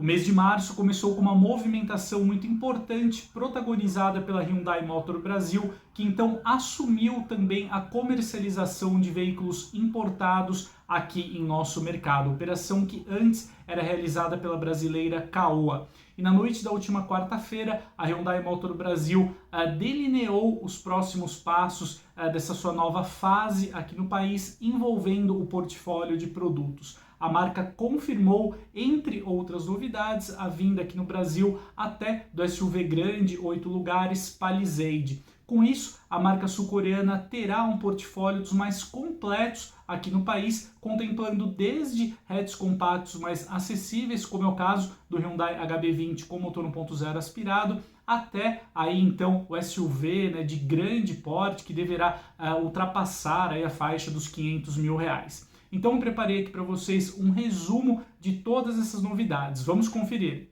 O mês de março começou com uma movimentação muito importante, protagonizada pela Hyundai Motor Brasil, que então assumiu também a comercialização de veículos importados aqui em nosso mercado, operação que antes era realizada pela brasileira Caoa. E na noite da última quarta-feira, a Hyundai Motor Brasil delineou os próximos passos dessa sua nova fase aqui no país, envolvendo o portfólio de produtos. A marca confirmou, entre outras novidades, a vinda aqui no Brasil até do SUV grande, 8 lugares, Palisade. Com isso, a marca sul-coreana terá um portfólio dos mais completos aqui no país, contemplando desde hatches compactos mais acessíveis, como é o caso do Hyundai HB20 com motor 1.0 aspirado, até aí então o SUV, né, de grande porte que deverá ultrapassar aí a faixa dos R$500 mil. Então eu preparei aqui para vocês um resumo de todas essas novidades. Vamos conferir.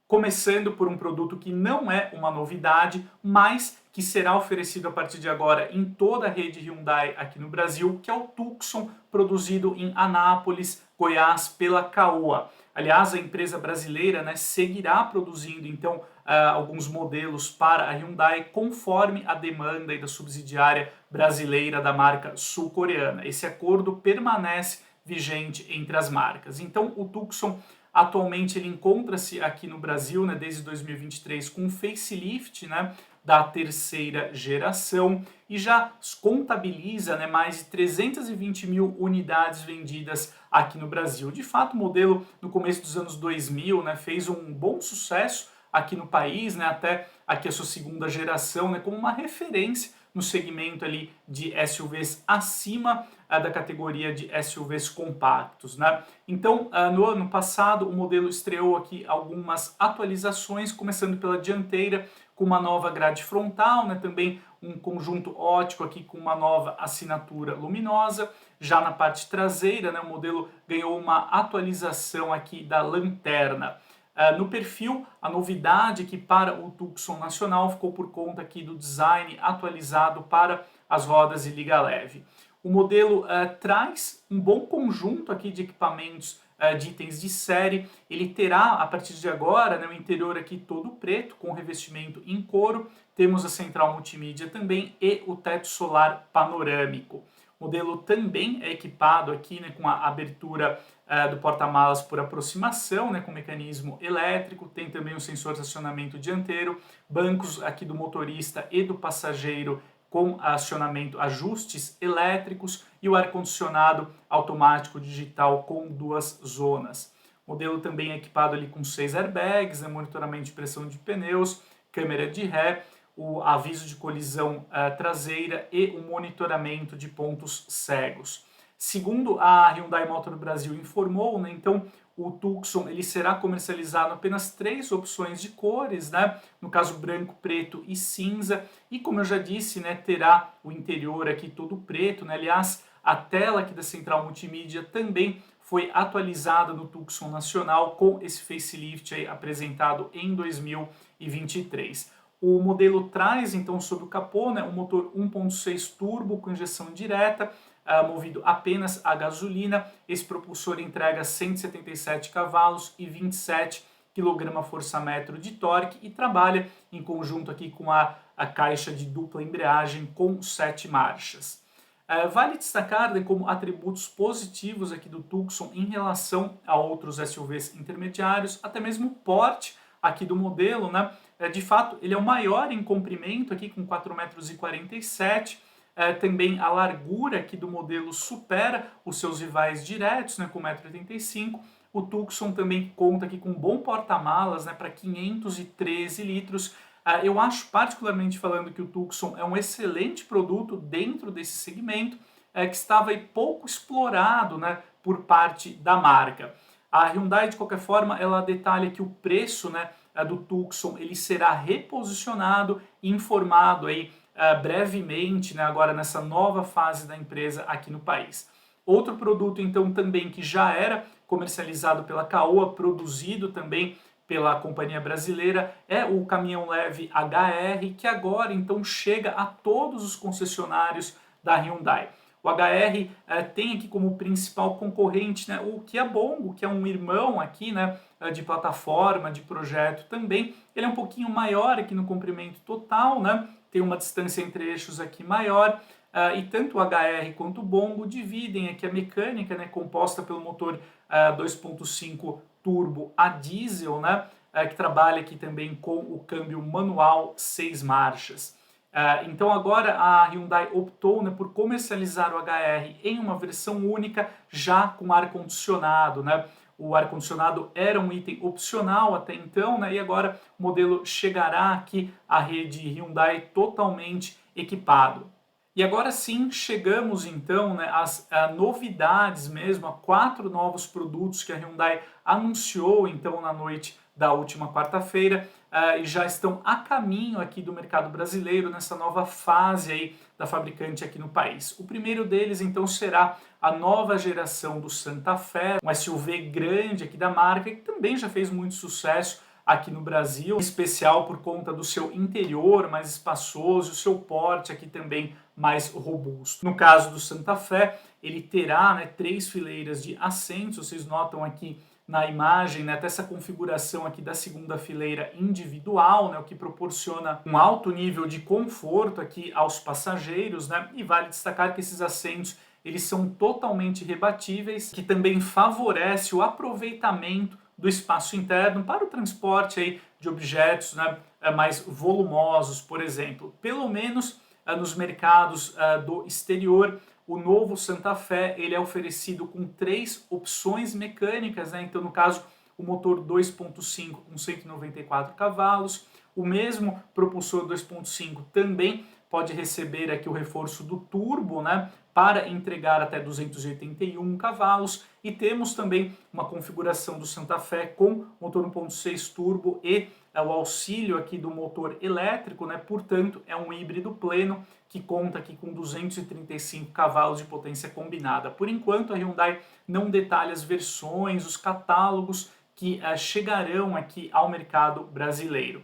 Começando por um produto que não é uma novidade, mas que será oferecido a partir de agora em toda a rede Hyundai aqui no Brasil, que é o Tucson, produzido em Anápolis, Goiás, pela Caoa. Aliás, a empresa brasileira, né, seguirá produzindo então alguns modelos para a Hyundai conforme a demanda da subsidiária brasileira da marca sul-coreana. Esse acordo permanece vigente entre as marcas. Então, o Tucson atualmente ele encontra-se aqui no Brasil, né, desde 2023 com um facelift, né, da terceira geração e já contabiliza, né, mais de 320 mil unidades vendidas aqui no Brasil. De fato, o modelo no começo dos anos 2000, né, fez um bom sucesso aqui no país, né, até aqui a sua segunda geração, né, como uma referência no segmento ali de SUVs acima da categoria de SUVs compactos, né? Então, no ano passado, o modelo estreou aqui algumas atualizações, começando pela dianteira, com uma nova grade frontal, né? Também um conjunto óptico aqui com uma nova assinatura luminosa. Já na parte traseira, né, o modelo ganhou uma atualização aqui da lanterna. No perfil, a novidade que para o Tucson nacional ficou por conta aqui do design atualizado para as rodas e liga leve. O modelo traz um bom conjunto aqui de equipamentos de itens de série. Ele terá, a partir de agora, né, o interior aqui todo preto, com revestimento em couro. Temos a central multimídia também e o teto solar panorâmico. O modelo também é equipado aqui, né, com a abertura do porta-malas por aproximação, né, com mecanismo elétrico, tem também um sensor de acionamento dianteiro, bancos aqui do motorista e do passageiro com acionamento, ajustes elétricos e o ar-condicionado automático digital com 2 zonas. O modelo também é equipado ali com 6 airbags, né, monitoramento de pressão de pneus, câmera de ré, o aviso de colisão traseira e o monitoramento de pontos cegos. Segundo a Hyundai Motor Brasil informou, né, então o Tucson ele será comercializado apenas 3 opções de cores, né, no caso branco, preto e cinza, e como eu já disse, né, terá o interior aqui todo preto, né, aliás, a tela aqui da central multimídia também foi atualizada no Tucson nacional com esse facelift aí apresentado em 2023. O modelo traz então sob o capô, né, um motor 1.6 turbo com injeção direta, movido apenas a gasolina. Esse propulsor entrega 177 cavalos e 27 kgfm de torque e trabalha em conjunto aqui com a caixa de dupla embreagem com 7 marchas. Vale destacar, né, como atributos positivos aqui do Tucson em relação a outros SUVs intermediários, até mesmo o porte aqui do modelo, né? De fato, ele é o maior em comprimento aqui com 4,47 m. Também a largura aqui do modelo supera os seus rivais diretos, né, com 1,85 m. O Tucson também conta aqui com um bom porta-malas, né, para 513 litros. Eu acho, particularmente falando, que o Tucson é um excelente produto dentro desse segmento, que estava aí pouco explorado, né, por parte da marca. A Hyundai, de qualquer forma, ela detalha que o preço, né, do Tucson ele será reposicionado e informado aí, brevemente, né, agora nessa nova fase da empresa aqui no país. Outro produto, então, também que já era comercializado pela Caoa, produzido também pela companhia brasileira, é o caminhão leve HR, que agora, então, chega a todos os concessionários da Hyundai. O HR tem aqui como principal concorrente, né, o Kia Bongo, que é um irmão aqui, né, de plataforma, de projeto também. Ele é um pouquinho maior aqui no comprimento total, né, tem uma distância entre eixos aqui maior, e tanto o HR quanto o Bongo dividem aqui a mecânica, né, composta pelo motor 2.5 turbo a diesel, né, que trabalha aqui também com o câmbio manual 6 marchas. Então agora a Hyundai optou, né, por comercializar o HR em uma versão única, já com ar-condicionado, né? O ar-condicionado era um item opcional até então, né, e agora o modelo chegará aqui à rede Hyundai totalmente equipado. E agora sim chegamos então, né, às novidades mesmo, a 4 novos produtos que a Hyundai anunciou então na noite da última quarta-feira, e já estão a caminho aqui do mercado brasileiro nessa nova fase aí da fabricante aqui no país. O primeiro deles então será a nova geração do Santa Fe, um SUV grande aqui da marca, que também já fez muito sucesso aqui no Brasil, em especial por conta do seu interior mais espaçoso, o seu porte aqui também mais robusto. No caso do Santa Fe, ele terá, né, 3 fileiras de assentos, vocês notam aqui na imagem, né, até essa configuração aqui da segunda fileira individual, né, o que proporciona um alto nível de conforto aqui aos passageiros, né, e vale destacar que esses assentos eles são totalmente rebatíveis, que também favorece o aproveitamento do espaço interno para o transporte aí de objetos, né, mais volumosos, por exemplo. Pelo menos nos mercados do exterior, o novo Santa Fe ele é oferecido com 3 opções mecânicas, né? Então, no caso, o motor 2.5 com 194 cavalos, o mesmo propulsor 2.5 também pode receber aqui o reforço do turbo, né, para entregar até 281 cavalos, e temos também uma configuração do Santa Fe com motor 1.6 turbo e o auxílio aqui do motor elétrico, né, portanto é um híbrido pleno que conta aqui com 235 cavalos de potência combinada. Por enquanto a Hyundai não detalha as versões, os catálogos que chegarão aqui ao mercado brasileiro.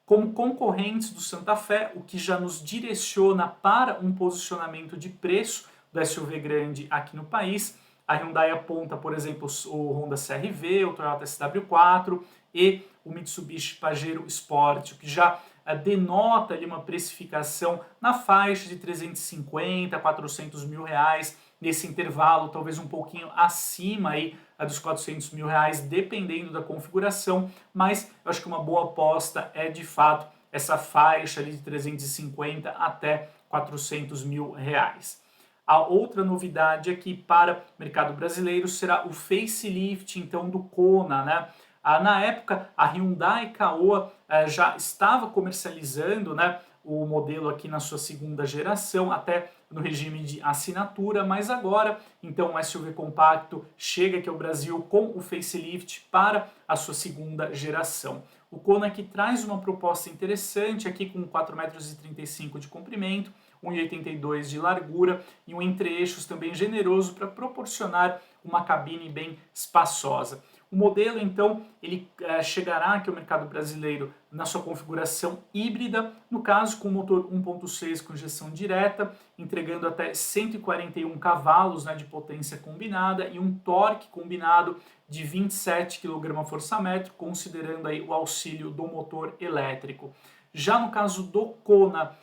Como concorrentes do Santa Fe, o que já nos direciona para um posicionamento de preço do SUV grande aqui no país. A Hyundai aponta, por exemplo, o Honda CR-V, o Toyota SW4 e o Mitsubishi Pajero Sport, o que já denota ali uma precificação na faixa de 350 a 400 mil reais, nesse intervalo, talvez um pouquinho acima aí dos 400 mil reais, dependendo da configuração, mas eu acho que uma boa aposta é de fato essa faixa ali de 350 até 400 mil reais. A outra novidade aqui para o mercado brasileiro será o facelift então do Kona, né? Na época a Hyundai Caoa já estava comercializando, né, o modelo aqui na sua segunda geração, até no regime de assinatura, mas agora, então, o SUV compacto chega aqui ao Brasil com o facelift para a sua segunda geração. O Kona aqui traz uma proposta interessante, aqui com 4,35 m de comprimento, 1,82 de largura e um entre-eixos também generoso para proporcionar uma cabine bem espaçosa. O modelo, então, ele chegará aqui ao mercado brasileiro na sua configuração híbrida, no caso com motor 1.6 com injeção direta, entregando até 141 cavalos, né, de potência combinada e um torque combinado de 27 kgfm, considerando aí o auxílio do motor elétrico. Já no caso do Kona,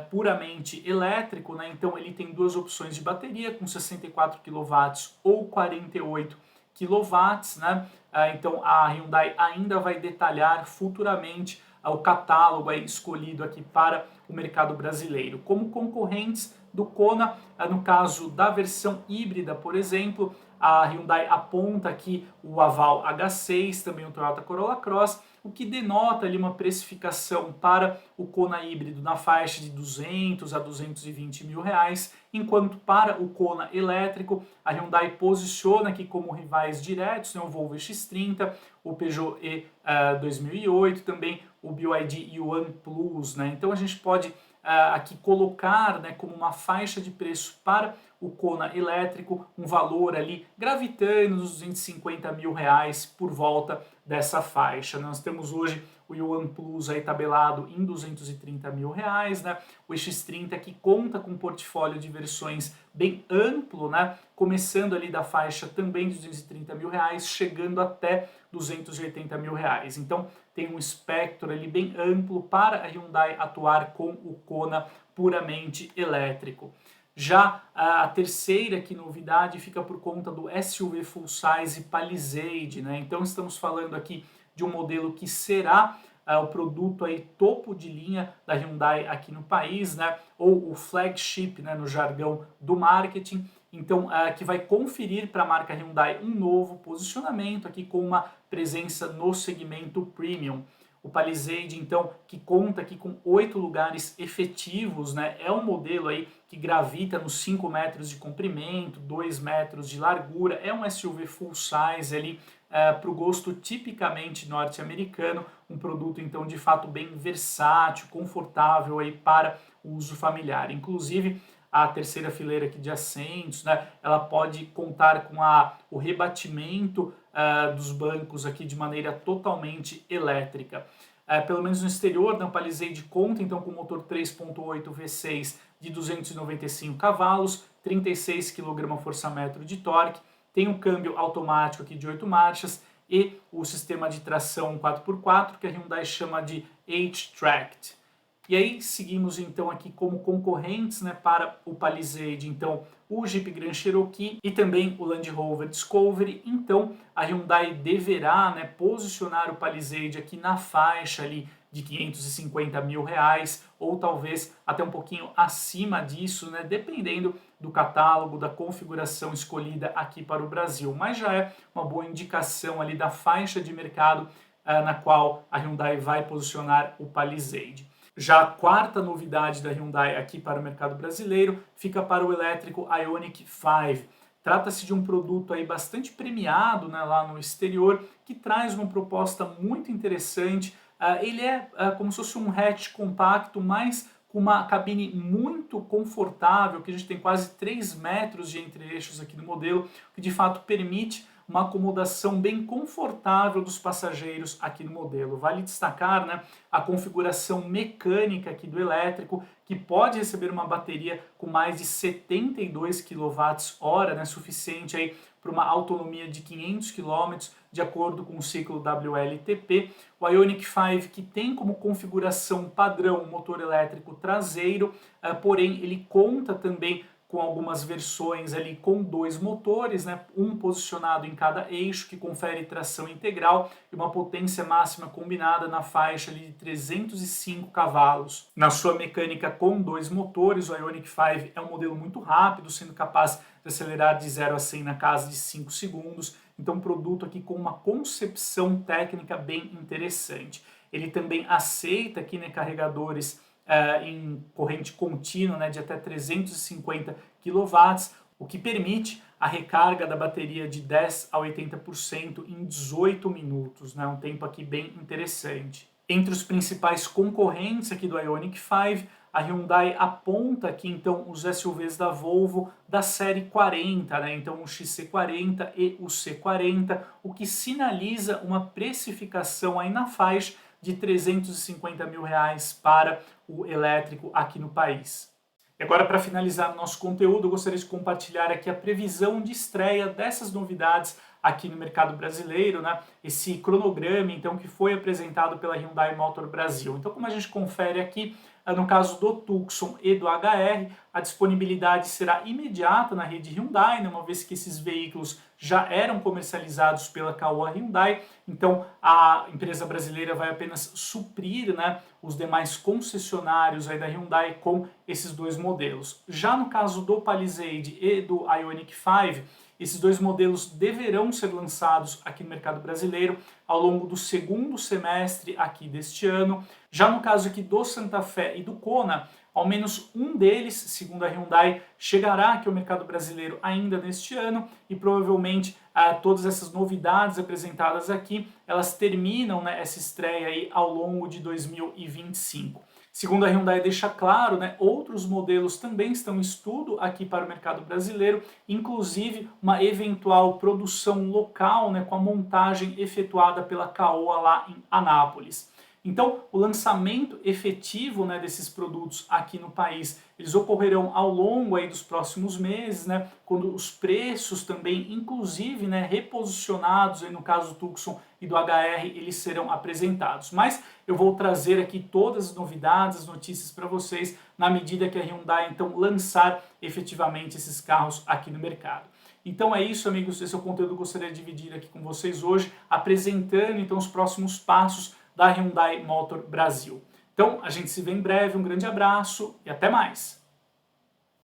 puramente elétrico, né, então ele tem 2 opções de bateria, com 64 kW ou 48 kW, né? Então a Hyundai ainda vai detalhar futuramente o catálogo aí escolhido aqui para o mercado brasileiro. Como concorrentes do Kona, no caso da versão híbrida, por exemplo, a Hyundai aponta aqui o Haval H6, também o Toyota Corolla Cross, o que denota ali uma precificação para o Kona híbrido na faixa de 200 a 220 mil reais, enquanto para o Kona elétrico, a Hyundai posiciona aqui como rivais diretos, né, o Volvo X30, o Peugeot E 2008, também o BYD Yuan Plus, né? Então a gente pode aqui colocar, né, como uma faixa de preço para o Kona elétrico, um valor ali gravitando nos 250 mil reais por volta dessa faixa. Nós temos hoje o Yuan Plus aí tabelado em 230 mil reais, né? O X30 que conta com um portfólio de versões bem amplo, né? Começando ali da faixa também de 230 mil reais, chegando até 280 mil reais. Então tem um espectro ali bem amplo para a Hyundai atuar com o Kona puramente elétrico. Já a terceira aqui novidade fica por conta do SUV full size Palisade, né? Então estamos falando aqui de um modelo que será o produto aí topo de linha da Hyundai aqui no país, né? Ou o flagship, né, no jargão do marketing. Então, que vai conferir para a marca Hyundai um novo posicionamento aqui com uma presença no segmento premium. O Palisade, então, que conta aqui com 8 lugares efetivos, né? É um modelo aí que gravita nos 5 metros de comprimento, 2 metros de largura, é um SUV full size ali, para o gosto tipicamente norte-americano, um produto então de fato bem versátil, confortável aí para o uso familiar. Inclusive a terceira fileira aqui de assentos, né, ela pode contar com o rebatimento dos bancos aqui de maneira totalmente elétrica. Pelo menos no exterior, a Palisade conta então com motor 3.8 V6 de 295 cavalos, 36 kgfm de torque, tem um câmbio automático aqui de 8 marchas e o sistema de tração 4x4 que a Hyundai chama de H-Tract. E aí seguimos então aqui como concorrentes, né, para o Palisade, então o Jeep Grand Cherokee e também o Land Rover Discovery. Então a Hyundai deverá, né, posicionar o Palisade aqui na faixa ali de 550 mil reais ou talvez até um pouquinho acima disso, né, dependendo do catálogo, da configuração escolhida aqui para o Brasil. Mas já é uma boa indicação ali da faixa de mercado na qual a Hyundai vai posicionar o Palisade. Já a quarta novidade da Hyundai aqui para o mercado brasileiro fica para o elétrico Ioniq 5. Trata-se de um produto aí bastante premiado, né, lá no exterior, que traz uma proposta muito interessante. Ele é como se fosse um hatch compacto, mas com uma cabine muito confortável, que a gente tem quase 3 metros de entre-eixos aqui no modelo, que de fato permite uma acomodação bem confortável dos passageiros aqui no modelo. Vale destacar, né, a configuração mecânica aqui do elétrico, que pode receber uma bateria com mais de 72 kWh, né, suficiente aí para uma autonomia de 500 km, de acordo com o ciclo WLTP. O Ioniq 5, que tem como configuração padrão um motor elétrico traseiro, porém ele conta também com algumas versões ali com 2 motores, né, um posicionado em cada eixo, que confere tração integral e uma potência máxima combinada na faixa ali de 305 cavalos. Na sua mecânica com 2 motores, o Ioniq 5 é um modelo muito rápido, sendo capaz de acelerar de 0 a 100 na casa de 5 segundos, então um produto aqui com uma concepção técnica bem interessante. Ele também aceita aqui, né, carregadores em corrente contínua, né, de até 350 kW, o que permite a recarga da bateria de 10 a 80% em 18 minutos, né, um tempo aqui bem interessante. Entre os principais concorrentes aqui do Ioniq 5, a Hyundai aponta aqui então os SUVs da Volvo da série 40, né, então o XC40 e o C40, o que sinaliza uma precificação aí na faixa de 350 mil reais para o elétrico aqui no país. E agora, para finalizar o nosso conteúdo, eu gostaria de compartilhar aqui a previsão de estreia dessas novidades aqui no mercado brasileiro, né? Esse cronograma, então, que foi apresentado pela Hyundai Motor Brasil. Então, como a gente confere aqui, no caso do Tucson e do HR, a disponibilidade será imediata na rede Hyundai, né, uma vez que esses veículos já eram comercializados pela Caoa Hyundai, então a empresa brasileira vai apenas suprir, né, os demais concessionários aí da Hyundai com esses 2 modelos. Já no caso do Palisade e do Ioniq 5, esses 2 modelos deverão ser lançados aqui no mercado brasileiro ao longo do 2º semestre aqui deste ano. Já no caso aqui do Santa Fé e do Kona, ao menos um deles, segundo a Hyundai, chegará aqui ao mercado brasileiro ainda neste ano e provavelmente todas essas novidades apresentadas aqui, elas terminam, né, essa estreia aí ao longo de 2025. Segundo a Hyundai deixa claro, né, outros modelos também estão em estudo aqui para o mercado brasileiro, inclusive uma eventual produção local, né, com a montagem efetuada pela Caoa lá em Anápolis. Então, o lançamento efetivo, né, desses produtos aqui no país, eles ocorrerão ao longo aí dos próximos meses, né, quando os preços também, inclusive, né, reposicionados, aí no caso do Tucson e do HR, eles serão apresentados. Mas eu vou trazer aqui todas as novidades, as notícias para vocês, na medida que a Hyundai, então, lançar efetivamente esses carros aqui no mercado. Então é isso, amigos, esse é o conteúdo que eu gostaria de dividir aqui com vocês hoje, apresentando, então, os próximos passos da Hyundai Motor Brasil. Então, a gente se vê em breve, um grande abraço e até mais!